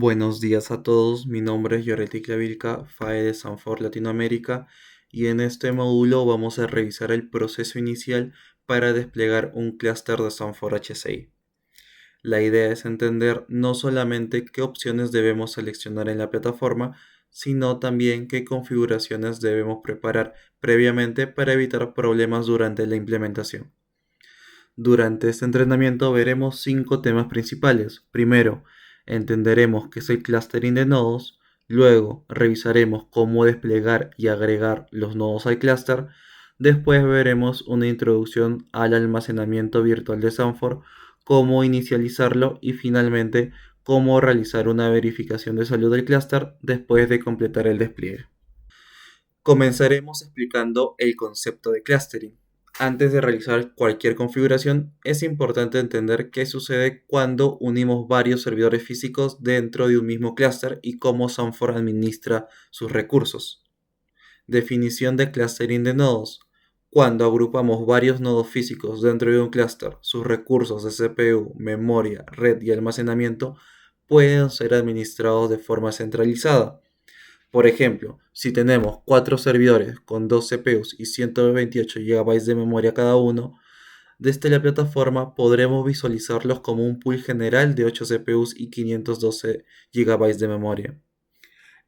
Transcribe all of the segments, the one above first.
Buenos días a todos, mi nombre es Yoreti Clavilca, FAE de Sanfor Latinoamérica, y en este módulo vamos a revisar el proceso inicial para desplegar un clúster de Sanfor HCI. La idea es entender no solamente qué opciones debemos seleccionar en la plataforma, sino también qué configuraciones debemos preparar previamente para evitar problemas durante la implementación. Durante este entrenamiento veremos 5 temas principales. Primero, entenderemos qué es el clustering de nodos. Luego, revisaremos cómo desplegar y agregar los nodos al clúster. Después veremos una introducción al almacenamiento virtual de Sanford, cómo inicializarlo y finalmente cómo realizar una verificación de salud del clúster después de completar el despliegue. Comenzaremos explicando el concepto de clustering. Antes de realizar cualquier configuración, es importante entender qué sucede cuando unimos varios servidores físicos dentro de un mismo clúster y cómo Sanford administra sus recursos. Definición de clustering de nodos. Cuando agrupamos varios nodos físicos dentro de un clúster, sus recursos de CPU, memoria, red y almacenamiento pueden ser administrados de forma centralizada. Por ejemplo, si tenemos 4 servidores con 2 CPUs y 128 GB de memoria cada uno, desde la plataforma podremos visualizarlos como un pool general de 8 CPUs y 512 GB de memoria.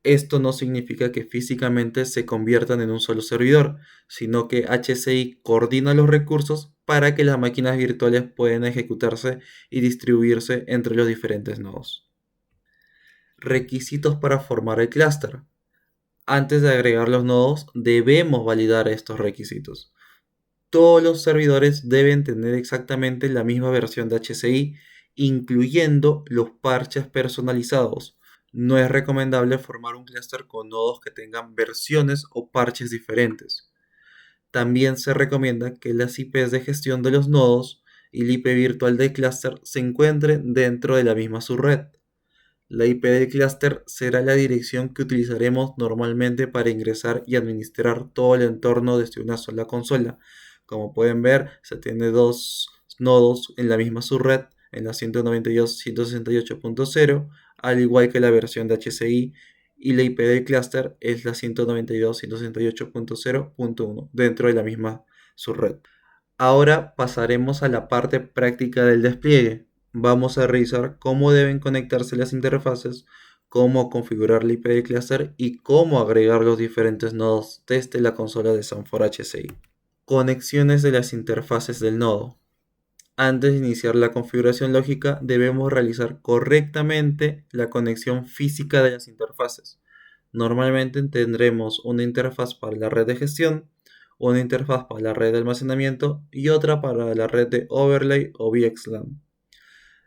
Esto no significa que físicamente se conviertan en un solo servidor, sino que HCI coordina los recursos para que las máquinas virtuales puedan ejecutarse y distribuirse entre los diferentes nodos. Requisitos para formar el clúster. Antes de agregar los nodos, debemos validar estos requisitos. Todos los servidores deben tener exactamente la misma versión de HCI, incluyendo los parches personalizados. No es recomendable formar un clúster con nodos que tengan versiones o parches diferentes. También se recomienda que las IPs de gestión de los nodos y el IP virtual del clúster se encuentren dentro de la misma subred. La IP del clúster será la dirección que utilizaremos normalmente para ingresar y administrar todo el entorno desde una sola consola. Como pueden ver, se tiene dos nodos en la misma subred, en la 192.168.0, al igual que la versión de HCI, y la IP del clúster es la 192.168.0.1 dentro de la misma subred. Ahora pasaremos a la parte práctica del despliegue. Vamos a revisar cómo deben conectarse las interfaces, cómo configurar la IP del clúster y cómo agregar los diferentes nodos desde la consola de Sanford HCI. Conexiones de las interfaces del nodo. Antes de iniciar la configuración lógica, debemos realizar correctamente la conexión física de las interfaces. Normalmente tendremos una interfaz para la red de gestión, una interfaz para la red de almacenamiento y otra para la red de overlay o VXLAN.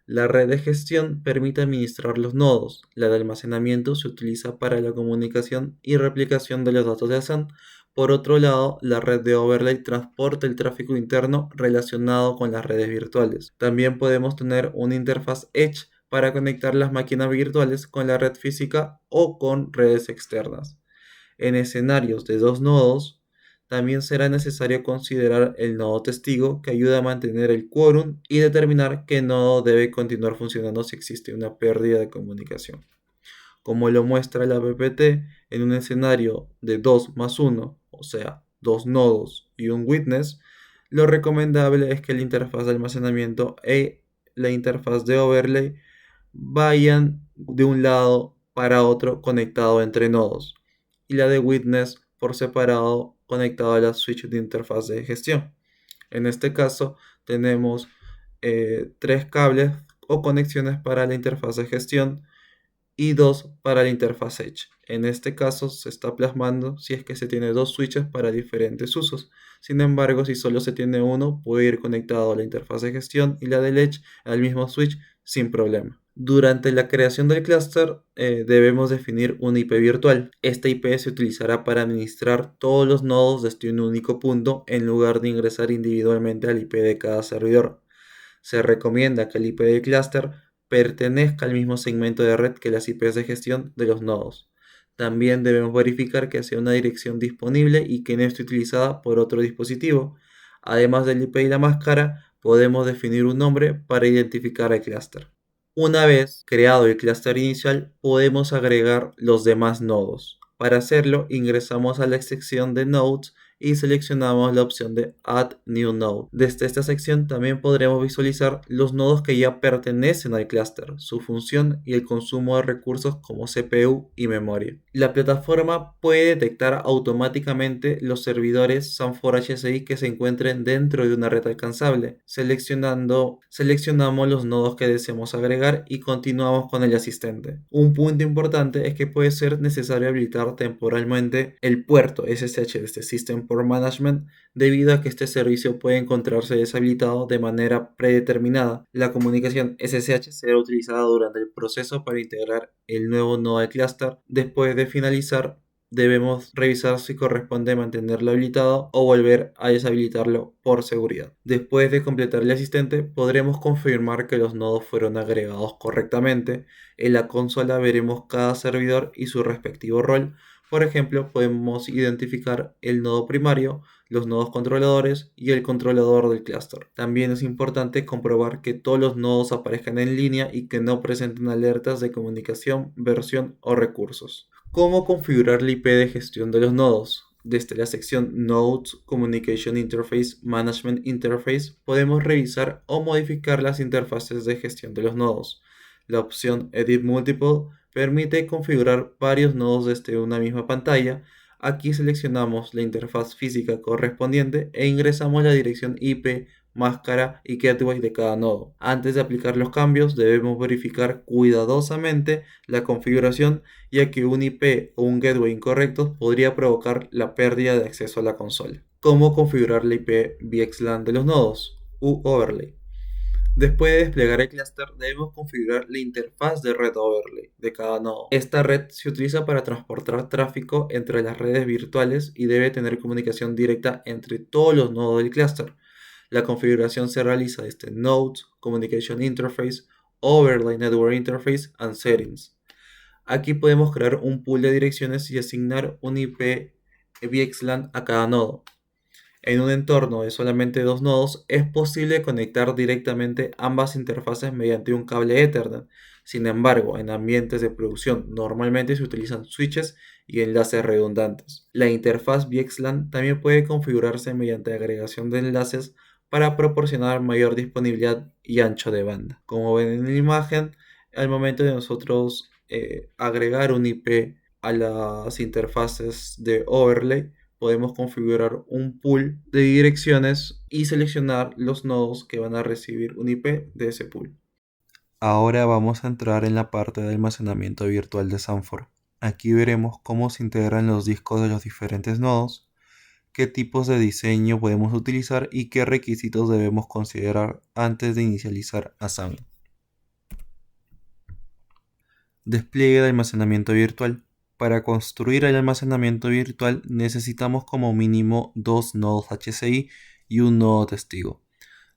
La red de gestión permite administrar los nodos. La de almacenamiento se utiliza para la comunicación y replicación de los datos de SAN. Por otro lado, la red de overlay transporta el tráfico interno relacionado con las redes virtuales. También podemos tener una interfaz Edge para conectar las máquinas virtuales con la red física o con redes externas. En escenarios de dos nodos, también será necesario considerar el nodo testigo, que ayuda a mantener el quórum y determinar qué nodo debe continuar funcionando si existe una pérdida de comunicación. Como lo muestra la PPT, en un escenario de 2 más 1, o sea, dos nodos y un witness, lo recomendable es que la interfaz de almacenamiento y la interfaz de overlay vayan de un lado para otro conectado entre nodos, y la de witness por separado conectado a la switch de interfaz de gestión. En este caso tenemos 3 cables o conexiones para la interfaz de gestión y 2 para la interfaz Edge. En este caso se está plasmando si es que se tiene 2 switches para diferentes usos. Sin embargo, si solo se tiene uno, puede ir conectado a la interfaz de gestión y la del Edge al mismo switch sin problema. Durante la creación del clúster debemos definir una IP virtual. Esta IP se utilizará para administrar todos los nodos desde un único punto en lugar de ingresar individualmente al IP de cada servidor. Se recomienda que el IP del clúster pertenezca al mismo segmento de red que las IPs de gestión de los nodos. También debemos verificar que sea una dirección disponible y que no esté utilizada por otro dispositivo. Además del IP y la máscara, podemos definir un nombre para identificar al clúster. Una vez creado el clúster inicial, podemos agregar los demás nodos. Para hacerlo, ingresamos a la sección de Nodes y seleccionamos la opción de Add New Node. Desde esta sección también podremos visualizar los nodos que ya pertenecen al clúster, su función y el consumo de recursos como CPU y memoria. La plataforma puede detectar automáticamente los servidores SAN4HCI que se encuentren dentro de una red alcanzable. Seleccionamos los nodos que deseamos agregar y continuamos con el asistente. Un punto importante es que puede ser necesario habilitar temporalmente el puerto SSH de este System Port Management debido a que este servicio puede encontrarse deshabilitado de manera predeterminada. La comunicación SSH será utilizada durante el proceso para integrar el nuevo nodo al clúster. Después de finalizar, debemos revisar si corresponde mantenerlo habilitado o volver a deshabilitarlo por seguridad. Después de completar el asistente, podremos confirmar que los nodos fueron agregados correctamente. En la consola veremos cada servidor y su respectivo rol. Por ejemplo, podemos identificar el nodo primario, los nodos controladores y el controlador del clúster. También es importante comprobar que todos los nodos aparezcan en línea y que no presenten alertas de comunicación, versión o recursos. ¿Cómo configurar la IP de gestión de los nodos? Desde la sección Nodes Communication Interface Management Interface podemos revisar o modificar las interfaces de gestión de los nodos. La opción Edit Multiple permite configurar varios nodos desde una misma pantalla. Aquí seleccionamos la interfaz física correspondiente e ingresamos la dirección IP, máscara y gateway de cada nodo. Antes de aplicar los cambios debemos verificar cuidadosamente la configuración, ya que un IP o un gateway incorrectos podría provocar la pérdida de acceso a la consola. ¿Cómo configurar la IP VXLAN de los nodos? Overlay. Después de desplegar el clúster, debemos configurar la interfaz de red overlay de cada nodo. Esta red se utiliza para transportar tráfico entre las redes virtuales y debe tener comunicación directa entre todos los nodos del clúster. La configuración se realiza desde Nodes, Communication Interface, Overlay Network Interface and Settings. Aquí podemos crear un pool de direcciones y asignar un IP VXLAN a cada nodo. En un entorno de solamente dos nodos, es posible conectar directamente ambas interfaces mediante un cable Ethernet. Sin embargo, en ambientes de producción normalmente se utilizan switches y enlaces redundantes. La interfaz VXLAN también puede configurarse mediante agregación de enlaces para proporcionar mayor disponibilidad y ancho de banda. Como ven en la imagen, al momento de nosotros agregar un IP a las interfaces de overlay, podemos configurar un pool de direcciones y seleccionar los nodos que van a recibir un IP de ese pool. Ahora vamos a entrar en la parte de almacenamiento virtual de Sanford. Aquí veremos cómo se integran los discos de los diferentes nodos, qué tipos de diseño podemos utilizar y qué requisitos debemos considerar antes de inicializar ASAN. Despliegue de almacenamiento virtual. Para construir el almacenamiento virtual necesitamos como mínimo dos nodos HCI y un nodo testigo.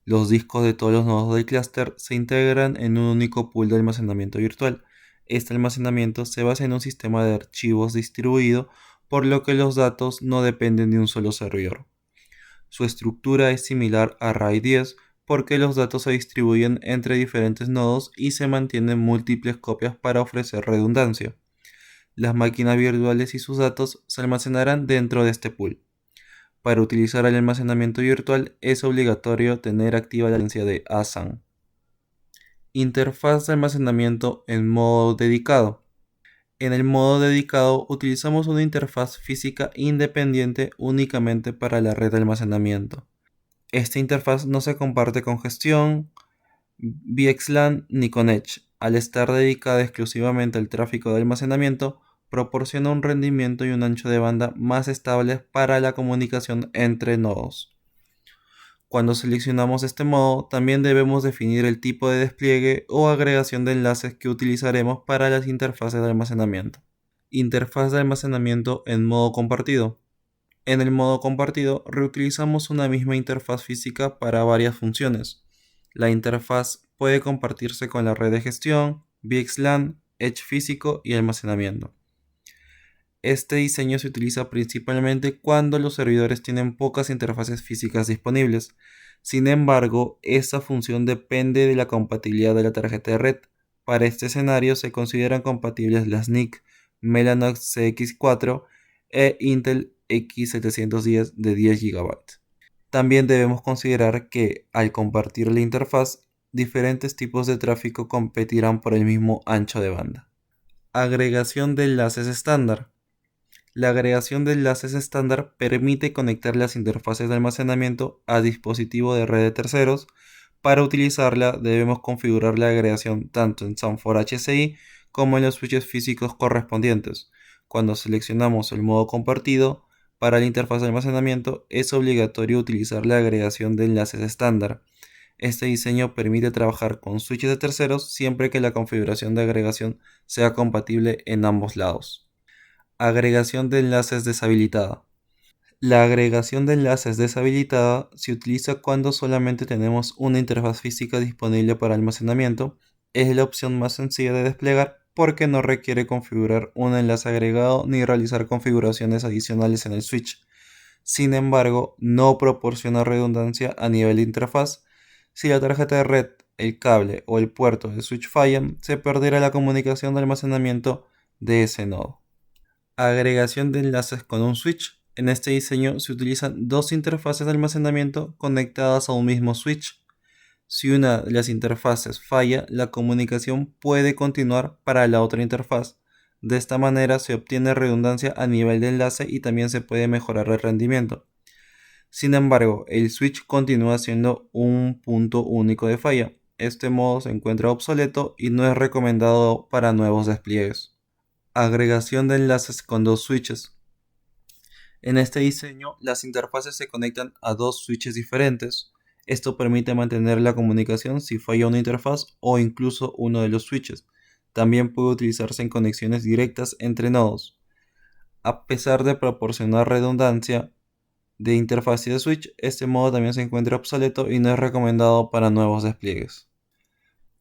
Los discos de todos los nodos del clúster se integran en un único pool de almacenamiento virtual. Este almacenamiento se basa en un sistema de archivos distribuido, por lo que los datos no dependen de un solo servidor. Su estructura es similar a RAID 10 porque los datos se distribuyen entre diferentes nodos y se mantienen múltiples copias para ofrecer redundancia. Las máquinas virtuales y sus datos se almacenarán dentro de este pool. Para utilizar el almacenamiento virtual es obligatorio tener activa la licencia de ASAN. Interfaz de almacenamiento en modo dedicado. En el modo dedicado utilizamos una interfaz física independiente únicamente para la red de almacenamiento. Esta interfaz no se comparte con gestión, VXLAN ni con Edge. Al estar dedicada exclusivamente al tráfico de almacenamiento, proporciona un rendimiento y un ancho de banda más estables para la comunicación entre nodos. Cuando seleccionamos este modo, también debemos definir el tipo de despliegue o agregación de enlaces que utilizaremos para las interfaces de almacenamiento. Interfaz de almacenamiento en modo compartido. En el modo compartido, reutilizamos una misma interfaz física para varias funciones. La interfaz puede compartirse con la red de gestión, VXLAN, Edge físico y almacenamiento. Este diseño se utiliza principalmente cuando los servidores tienen pocas interfaces físicas disponibles. Sin embargo, esta función depende de la compatibilidad de la tarjeta de red. Para este escenario se consideran compatibles las NIC Mellanox CX4 e Intel X710 de 10 GB. También debemos considerar que al compartir la interfaz, diferentes tipos de tráfico competirán por el mismo ancho de banda. Agregación de enlaces estándar. La agregación de enlaces estándar permite conectar las interfaces de almacenamiento a dispositivos de red de terceros. Para utilizarla debemos configurar la agregación tanto en SAN4 HCI como en los switches físicos correspondientes. Cuando seleccionamos el modo compartido, para la interfaz de almacenamiento es obligatorio utilizar la agregación de enlaces estándar. Este diseño permite trabajar con switches de terceros siempre que la configuración de agregación sea compatible en ambos lados. Agregación de enlaces deshabilitada. La agregación de enlaces deshabilitada se utiliza cuando solamente tenemos una interfaz física disponible para almacenamiento. Es la opción más sencilla de desplegar porque no requiere configurar un enlace agregado ni realizar configuraciones adicionales en el switch. Sin embargo, no proporciona redundancia a nivel de interfaz. Si la tarjeta de red, el cable o el puerto de switch fallan, se perderá la comunicación de almacenamiento de ese nodo. Agregación de enlaces con un switch. En este diseño se utilizan dos interfaces de almacenamiento conectadas a un mismo switch. Si una de las interfaces falla, la comunicación puede continuar para la otra interfaz. De esta manera se obtiene redundancia a nivel de enlace y también se puede mejorar el rendimiento. Sin embargo, el switch continúa siendo un punto único de falla. Este modo se encuentra obsoleto y no es recomendado para nuevos despliegues. Agregación de enlaces con dos switches. En este diseño, las interfaces se conectan a dos switches diferentes. Esto permite mantener la comunicación si falla una interfaz o incluso uno de los switches. También puede utilizarse en conexiones directas entre nodos. A pesar de proporcionar redundancia de interfaz y de switch, este modo también se encuentra obsoleto y no es recomendado para nuevos despliegues.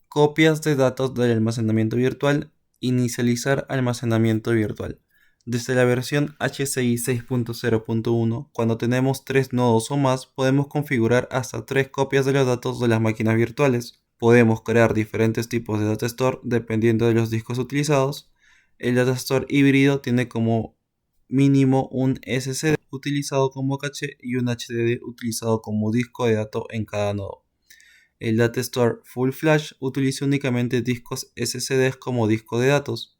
Copias de datos del almacenamiento virtual. Inicializar almacenamiento virtual. Desde la versión HCI 6.0.1, cuando tenemos 3 nodos o más, podemos configurar hasta 3 copias de los datos de las máquinas virtuales. Podemos crear diferentes tipos de data store dependiendo de los discos utilizados. El data store híbrido tiene como mínimo un SSD utilizado como caché y un HDD utilizado como disco de datos en cada nodo. El Data Store Full Flash utiliza únicamente discos SSD como disco de datos.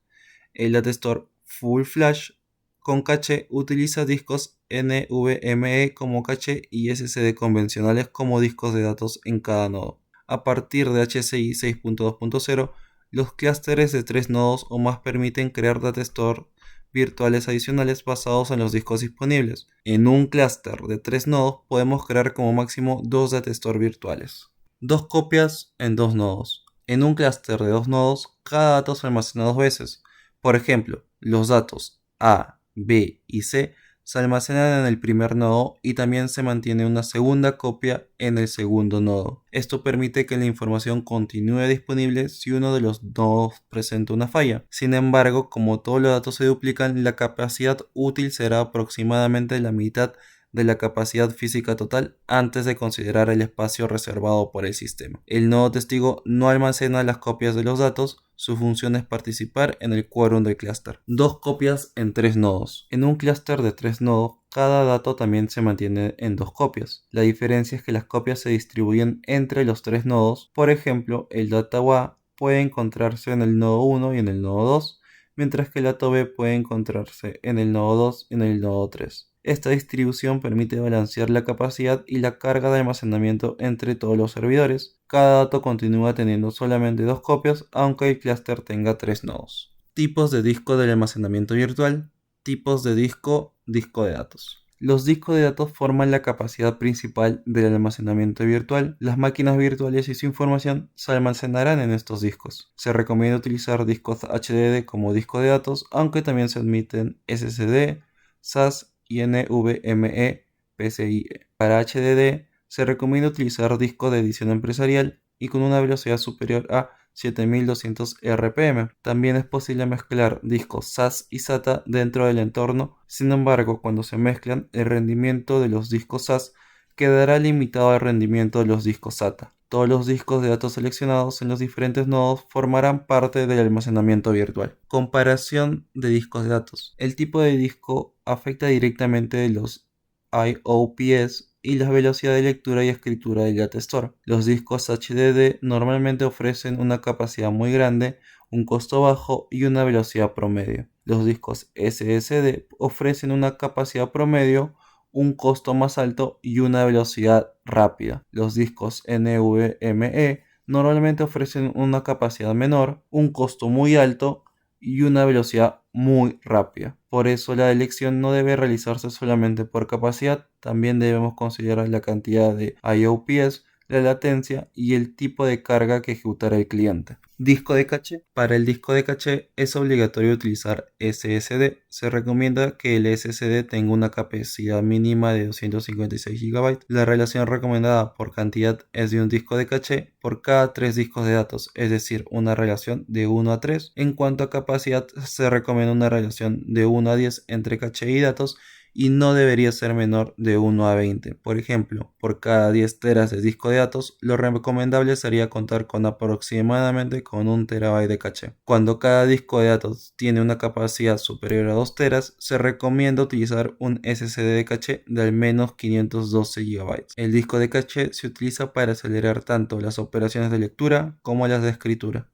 El Data Store Full Flash con caché utiliza discos NVMe como caché y SSD convencionales como discos de datos en cada nodo. A partir de HCI 6.2.0, los clústeres de 3 nodos o más permiten crear Data Store virtuales adicionales basados en los discos disponibles. En un clúster de 3 nodos podemos crear como máximo 2 Data Store virtuales. Dos copias en dos nodos. En un clúster de dos nodos, cada dato se almacena dos veces. Por ejemplo, los datos A, B y C se almacenan en el primer nodo y también se mantiene una segunda copia en el segundo nodo. Esto permite que la información continúe disponible si uno de los nodos presenta una falla. Sin embargo, como todos los datos se duplican, la capacidad útil será aproximadamente la mitad de la capacidad física total antes de considerar el espacio reservado por el sistema. El nodo testigo no almacena las copias de los datos, su función es participar en el quórum del clúster. Dos copias en 3 nodos. En un clúster de 3 nodos, cada dato también se mantiene en 2 copias. La diferencia es que las copias se distribuyen entre los 3 nodos. Por ejemplo, el dato A puede encontrarse en el nodo 1 y en el nodo 2, mientras que el dato B puede encontrarse en el nodo 2 y en el nodo 3. Esta distribución permite balancear la capacidad y la carga de almacenamiento entre todos los servidores. Cada dato continúa teniendo solamente 2 copias, aunque el clúster tenga 3 nodos. Tipos de disco del almacenamiento virtual. Tipos de disco de datos. Los discos de datos forman la capacidad principal del almacenamiento virtual. Las máquinas virtuales y su información se almacenarán en estos discos. Se recomienda utilizar discos HDD como disco de datos, aunque también se admiten SSD, SAS y NVMe PCIe. Para HDD se recomienda utilizar disco de edición empresarial y con una velocidad superior a 7200 RPM. También es posible mezclar discos SAS y SATA dentro del entorno. Sin embargo, cuando se mezclan, el rendimiento de los discos SAS quedará limitado al rendimiento de los discos SATA. Todos los discos de datos seleccionados en los diferentes nodos formarán parte del almacenamiento virtual. Comparación de discos de datos. El tipo de disco afecta directamente los IOPS y la velocidad de lectura y escritura del data store. Los discos HDD normalmente ofrecen una capacidad muy grande, un costo bajo y una velocidad promedio. Los discos SSD ofrecen una capacidad promedio, un costo más alto y una velocidad rápida. Los discos NVMe normalmente ofrecen una capacidad menor, un costo muy alto y una velocidad muy rápida. Por eso la elección no debe realizarse solamente por capacidad, también debemos considerar la cantidad de IOPS, la latencia y el tipo de carga que ejecutará el cliente. Disco de caché. Para el disco de caché es obligatorio utilizar SSD. Se recomienda que el SSD tenga una capacidad mínima de 256 GB. La relación recomendada por cantidad es de un disco de caché por cada 3 discos de datos, es decir, una relación de 1 a 3. En cuanto a capacidad, se recomienda una relación de 1 a 10 entre caché y datos, y no debería ser menor de 1 a 20. Por ejemplo, por cada 10 teras de disco de datos, lo recomendable sería contar con aproximadamente con 1 terabyte de caché. Cuando cada disco de datos tiene una capacidad superior a 2 teras, se recomienda utilizar un SSD de caché de al menos 512 GB. El disco de caché se utiliza para acelerar tanto las operaciones de lectura como las de escritura.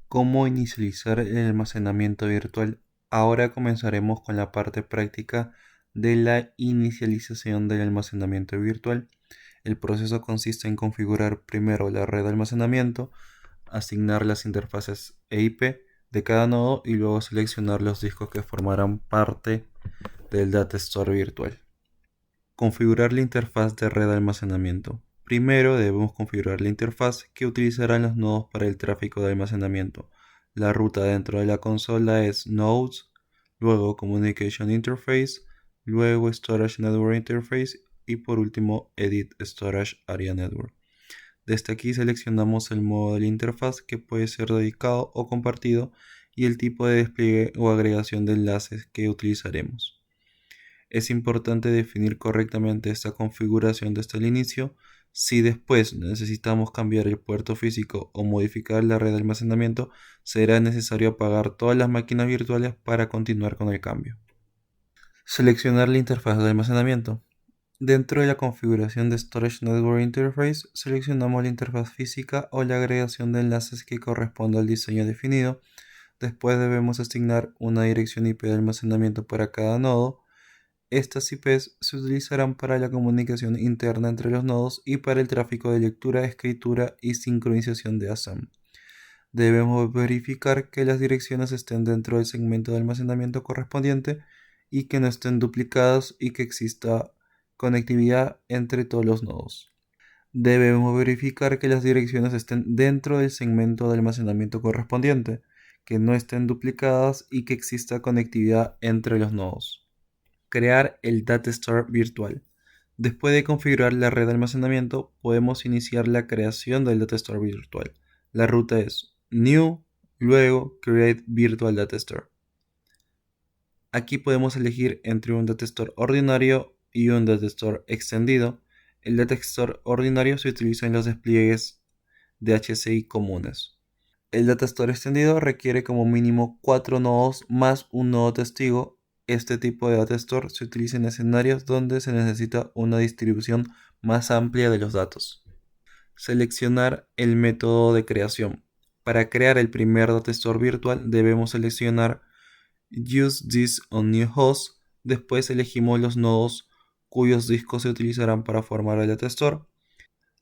¿Cómo inicializar el almacenamiento virtual? Ahora comenzaremos con la parte práctica de la inicialización del almacenamiento virtual. El proceso consiste en configurar primero la red de almacenamiento, asignar las interfaces EIP de cada nodo y luego seleccionar los discos que formarán parte del Data Store virtual. Configurar la interfaz de red de almacenamiento. Primero debemos configurar la interfaz que utilizarán los nodos para el tráfico de almacenamiento. La ruta dentro de la consola es Nodes, luego Communication Interface, luego Storage Network Interface y por último Edit Storage Area Network. Desde aquí seleccionamos el modo de la interfaz, que puede ser dedicado o compartido, y el tipo de despliegue o agregación de enlaces que utilizaremos. Es importante definir correctamente esta configuración desde el inicio. Si después necesitamos cambiar el puerto físico o modificar la red de almacenamiento, será necesario apagar todas las máquinas virtuales para continuar con el cambio. Seleccionar la interfaz de almacenamiento. Dentro de la configuración de Storage Network Interface, seleccionamos la interfaz física o la agregación de enlaces que corresponda al diseño definido. Después debemos asignar una dirección IP de almacenamiento para cada nodo. Estas IPs se utilizarán para la comunicación interna entre los nodos y para el tráfico de lectura, escritura y sincronización de ASAM. Debemos verificar que las direcciones estén dentro del segmento de almacenamiento correspondiente y que no estén duplicadas y que exista conectividad entre todos los nodos. Debemos verificar que las direcciones estén dentro del segmento de almacenamiento correspondiente, que no estén duplicadas y que exista conectividad entre los nodos. Crear el Data Store virtual. Después de configurar la red de almacenamiento, podemos iniciar la creación del Data Store virtual. La ruta es New, luego Create Virtual Data Store. Aquí podemos elegir entre un Data Store ordinario y un Data Store extendido. El Data Store ordinario se utiliza en los despliegues de HCI comunes. El Data Store extendido requiere como mínimo 4 nodos más un nodo testigo. Este tipo de Data Store se utiliza en escenarios donde se necesita una distribución más amplia de los datos. Seleccionar el método de creación. Para crear el primer Data Store virtual debemos seleccionar Use this on new host. Después elegimos los nodos cuyos discos se utilizarán para formar el Data Store.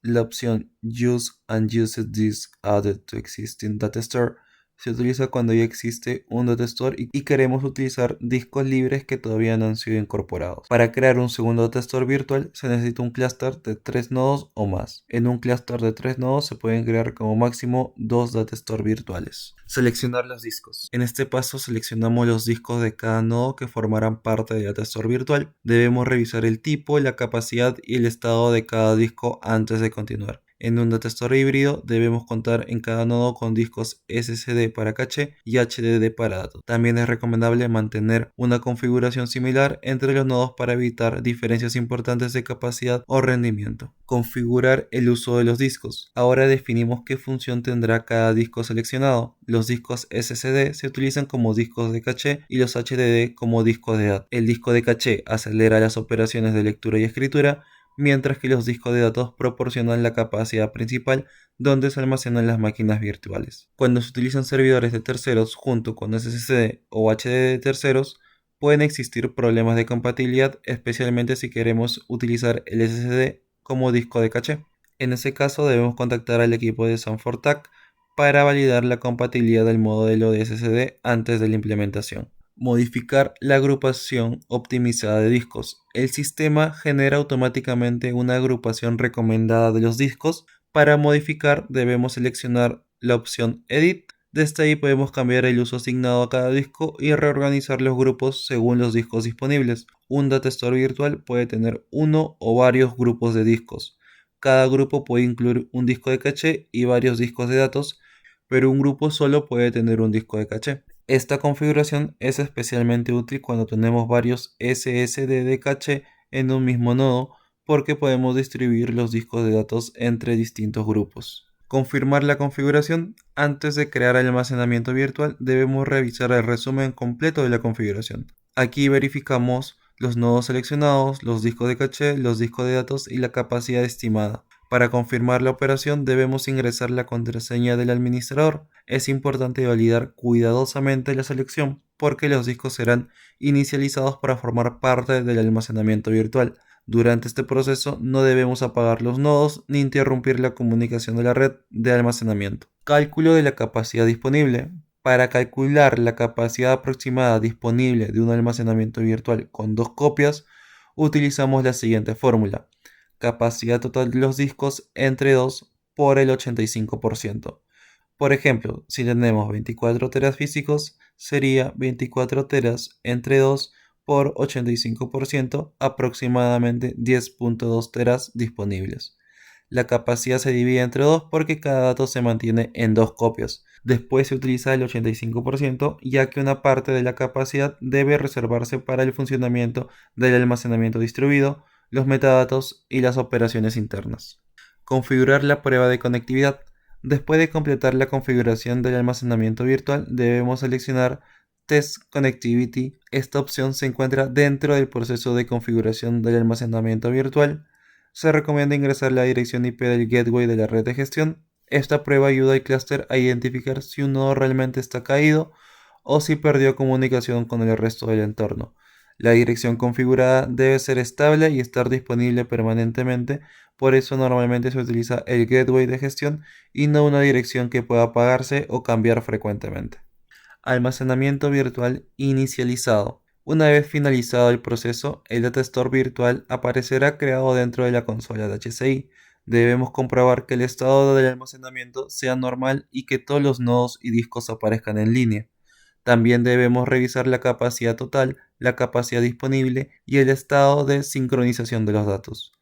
La opción Use Unused Disk Added to Existing Data Store se utiliza cuando ya existe un Data Store y queremos utilizar discos libres que todavía no han sido incorporados. Para crear un segundo Data Store virtual se necesita un clúster de 3 nodos o más. En un clúster de 3 nodos se pueden crear como máximo 2 Data Store virtuales. Seleccionar los discos. En este paso seleccionamos los discos de cada nodo que formarán parte del Data Store virtual. Debemos revisar el tipo, la capacidad y el estado de cada disco antes de continuar. En un datastore híbrido debemos contar en cada nodo con discos SSD para caché y HDD para datos. También es recomendable mantener una configuración similar entre los nodos para evitar diferencias importantes de capacidad o rendimiento. Configurar el uso de los discos. Ahora definimos qué función tendrá cada disco seleccionado. Los discos SSD se utilizan como discos de caché y los HDD como discos de datos. El disco de caché acelera las operaciones de lectura y escritura, mientras que los discos de datos proporcionan la capacidad principal donde se almacenan las máquinas virtuales. Cuando se utilizan servidores de terceros junto con SSD o HDD de terceros, pueden existir problemas de compatibilidad, especialmente si queremos utilizar el SSD como disco de caché. En ese caso debemos contactar al equipo de Sanfortac para validar la compatibilidad del modelo de SSD antes de la implementación. Modificar la agrupación optimizada de discos. El sistema genera automáticamente una agrupación recomendada de los discos. Para modificar debemos seleccionar la opción Edit. Desde ahí podemos cambiar el uso asignado a cada disco y reorganizar los grupos según los discos disponibles. Un datastore virtual puede tener uno o varios grupos de discos. Cada grupo puede incluir un disco de caché y varios discos de datos, pero un grupo solo puede tener un disco de caché. Esta configuración es especialmente útil cuando tenemos varios SSD de caché en un mismo nodo, porque podemos distribuir los discos de datos entre distintos grupos. Confirmar la configuración. Antes de crear el almacenamiento virtual, debemos revisar el resumen completo de la configuración. Aquí verificamos los nodos seleccionados, los discos de caché, los discos de datos y la capacidad estimada. Para confirmar la operación debemos ingresar la contraseña del administrador. Es importante validar cuidadosamente la selección porque los discos serán inicializados para formar parte del almacenamiento virtual. Durante este proceso no debemos apagar los nodos ni interrumpir la comunicación de la red de almacenamiento. Cálculo de la capacidad disponible. Para calcular la capacidad aproximada disponible de un almacenamiento virtual con dos copias, utilizamos la siguiente fórmula: capacidad total de los discos entre 2 por el 85%. Por ejemplo, si tenemos 24 teras físicos, sería 24 teras entre 2 por 85%, aproximadamente 10.2 teras disponibles. La capacidad se divide entre 2 porque cada dato se mantiene en dos copias. Después se utiliza el 85%, ya que una parte de la capacidad debe reservarse para el funcionamiento del almacenamiento distribuido, los metadatos y las operaciones internas. Configurar la prueba de conectividad. Después de completar la configuración del almacenamiento virtual, debemos seleccionar Test Connectivity. Esta opción se encuentra dentro del proceso de configuración del almacenamiento virtual. Se recomienda ingresar la dirección IP del gateway de la red de gestión. Esta prueba ayuda al clúster a identificar si un nodo realmente está caído o si perdió comunicación con el resto del entorno. La dirección configurada debe ser estable y estar disponible permanentemente, por eso normalmente se utiliza el gateway de gestión y no una dirección que pueda apagarse o cambiar frecuentemente. Almacenamiento virtual inicializado. Una vez finalizado el proceso, el datastore virtual aparecerá creado dentro de la consola de HCI. Debemos comprobar que el estado del almacenamiento sea normal y que todos los nodos y discos aparezcan en línea. También debemos revisar la capacidad total, la capacidad disponible y el estado de sincronización de los datos.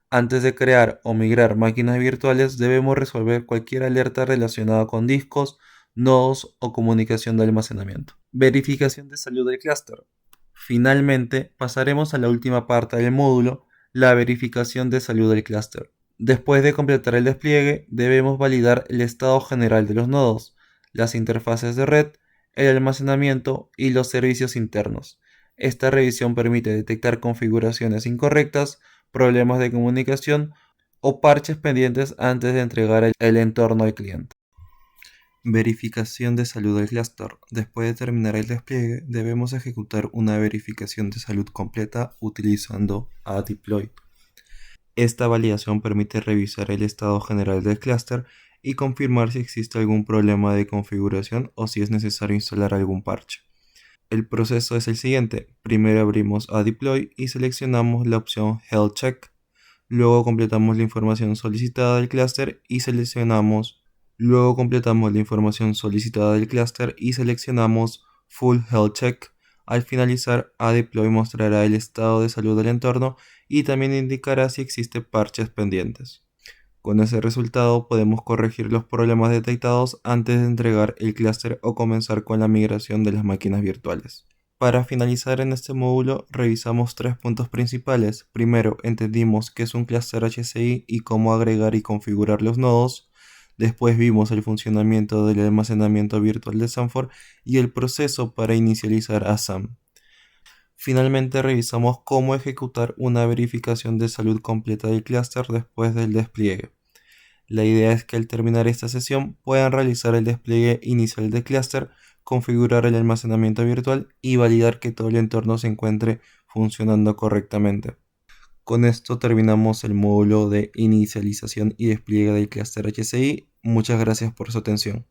Antes de crear o migrar máquinas virtuales, debemos resolver cualquier alerta relacionada con discos, nodos o comunicación de almacenamiento. Verificación de salud del clúster. Finalmente, pasaremos a la última parte del módulo, la verificación de salud del clúster. Después de completar el despliegue, debemos validar el estado general de los nodos, las interfaces de red, el almacenamiento y los servicios internos. Esta revisión permite detectar configuraciones incorrectas, problemas de comunicación o parches pendientes antes de entregar el entorno al cliente. Verificación de salud del clúster. Después de terminar el despliegue, debemos ejecutar una verificación de salud completa utilizando adeploy. Esta validación permite revisar el estado general del clúster y confirmar si existe algún problema de configuración o si es necesario instalar algún parche. El proceso es el siguiente: primero abrimos adeploy y seleccionamos la opción Health Check. Luego completamos la información solicitada del clúster y seleccionamos Full Health Check. Al finalizar, adeploy mostrará el estado de salud del entorno y también indicará si existe parches pendientes. Con ese resultado podemos corregir los problemas detectados antes de entregar el clúster o comenzar con la migración de las máquinas virtuales. Para finalizar en este módulo, revisamos tres puntos principales. Primero, entendimos qué es un clúster HCI y cómo agregar y configurar los nodos. Después vimos el funcionamiento del almacenamiento virtual de Sanford y el proceso para inicializar a SAM. Finalmente revisamos cómo ejecutar una verificación de salud completa del clúster después del despliegue. La idea es que al terminar esta sesión puedan realizar el despliegue inicial del clúster, configurar el almacenamiento virtual y validar que todo el entorno se encuentre funcionando correctamente. Con esto terminamos el módulo de inicialización y despliegue del clúster HCI. Muchas gracias por su atención.